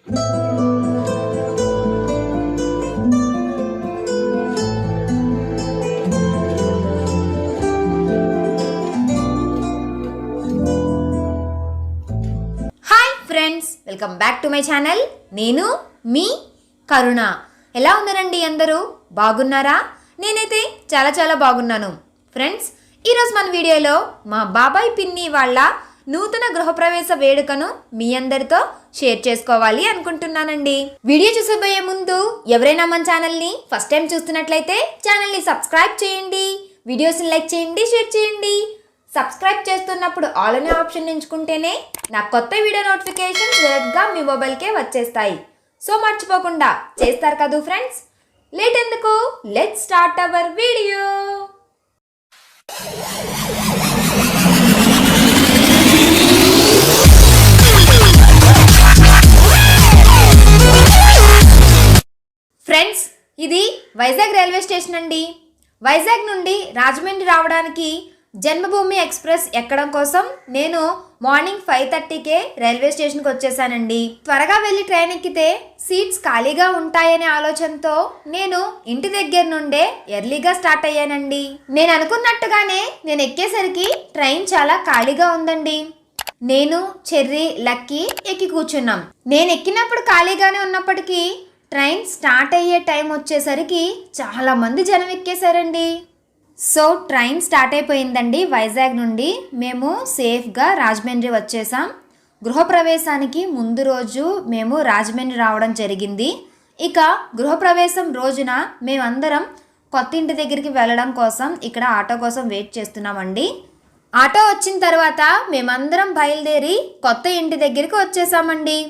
Hi friends, welcome back to my channel. నేను మీ కరుణ. ఎలా ఉన్నారండి అందరూ? బాగున్నారా? నేనైతే చాలా బాగున్నాను. ఫ్రెండ్స్, ఈరోజు మన వీడియోలో మా బాబాయ్ పిన్ని వాళ్ళ నూతన గృహప్రవేశ వేడుకను మీ అందరితో షేర్ చేసుకోవాలి అనుకుంటున్నానండి. వీడియో చూసేబోయే ముందు ఎవరైనా మన ఛానల్ని ఫస్ట్ టైం చూస్తున్నట్లయితే ఛానల్ని సబ్స్క్రైబ్ చేయండి, వీడియోస్ని లైక్ చేయండి, షేర్ చేయండి. సబ్స్క్రైబ్ చేస్తున్నప్పుడు ఆల్ అనే ఆప్షన్ ఎంచుకుంటేనే నా కొత్త వీడియో నోటిఫికేషన్స్ డైరెక్ట్గా మీ మొబైల్కే వచ్చేస్తాయి. సో మర్చిపోకుండా చేస్తారు కదూ ఫ్రెండ్స్. లేట్ ఎందుకు, let's start our video. Friends, ఇది వైజాగ్ రైల్వే స్టేషన్ అండి. వైజాగ్ నుండి రాజమండ్రి రావడానికి జన్మభూమి ఎక్స్ప్రెస్ ఎక్కడం కోసం నేను మార్నింగ్ 5:30కే రైల్వే స్టేషన్కి వచ్చేసానండి. త్వరగా వెళ్ళి ట్రైన్ ఎక్కితే సీట్స్ ఖాళీగా ఉంటాయనే ఆలోచనతో నేను ఇంటి దగ్గర నుండే ఎర్లీగా స్టార్ట్ అయ్యానండి. నేను అనుకున్నట్టుగానే నేను ఎక్కేసరికి ట్రైన్ చాలా ఖాళీగా ఉందండి. నేను, చెర్రీ, లక్కీ ఎక్కి కూర్చున్నాం. నేను ఎక్కినప్పుడు ఖాళీగానే ఉన్నప్పటికీ ట్రైన్ స్టార్ట్ అయ్యే టైం వచ్చేసరికి చాలా మంది జనం ఎక్కేశారండి. సో ట్రైన్ స్టార్ట్ అయిపోయిందండి. వైజాగ్ నుండి మేము సేఫ్గా రాజమండ్రి వచ్చేసాం. గృహప్రవేశానికి ముందు రోజు మేము రాజమండ్రి రావడం జరిగింది. ఇక గృహప్రవేశం రోజున మేమందరం కొత్త ఇంటి దగ్గరికి వెళ్ళడం కోసం ఇక్కడ ఆటో కోసం వెయిట్ చేస్తున్నామండి. ఆటో వచ్చిన తర్వాత మేమందరం బయలుదేరి కొత్త ఇంటి దగ్గరికి వచ్చేసామండి.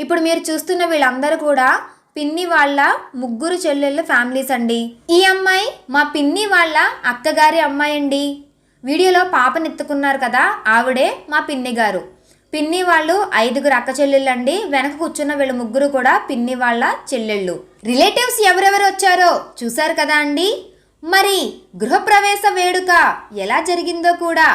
ఇప్పుడు మీరు చూస్తున్న వీళ్ళందరూ కూడా పిన్ని వాళ్ళ ముగ్గురు చెల్లెళ్ళ ఫ్యామిలీస్ అండి. ఈ అమ్మాయి మా పిన్ని వాళ్ళ అక్కగారి అమ్మాయి అండి. వీడియోలో పాపనెత్తుకున్నారు కదా, ఆవిడే మా పిన్ని గారు. పిన్ని వాళ్ళు 5 అక్క చెల్లెళ్ళు అండి. వెనక కూర్చున్న వీళ్ళ ముగ్గురు కూడా పిన్ని వాళ్ళ చెల్లెళ్ళు. రిలేటివ్స్ ఎవరెవరు వచ్చారో చూసారు కదా అండి. మరి గృహప్రవేశ వేడుక ఎలా జరిగిందో కూడా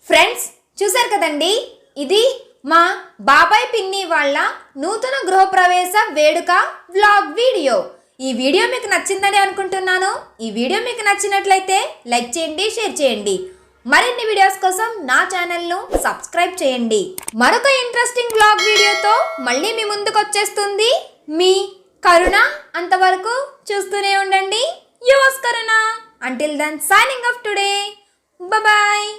ఫ్రెండ్స్ చూసారు కదండి, ఇది మా బాబాయ్ పిన్ని వాళ్ళ నూతన గృహప్రవేశ వేడుక వ్లాగ్ వీడియో. ఈ వీడియో మీకు నచ్చిందని అనుకుంటున్నాను. ఈ వీడియో మీకు నచ్చినట్లయితే లైక్ చేయండి, షేర్ చేయండి. మరిన్ని వీడియోస్ కోసం నా ఛానల్ను సబ్స్క్రైబ్ చేయండి. మరొక ఇంట్రెస్టింగ్ వ్లాగ్ వీడియోతో మళ్ళీ మీ ముందుకు వచ్చేస్తుంది మీ కరుణ. అంతవరకు చూస్తూనే ఉండండి యువర్స్ కరుణ. Until then, signing off today. Bye bye.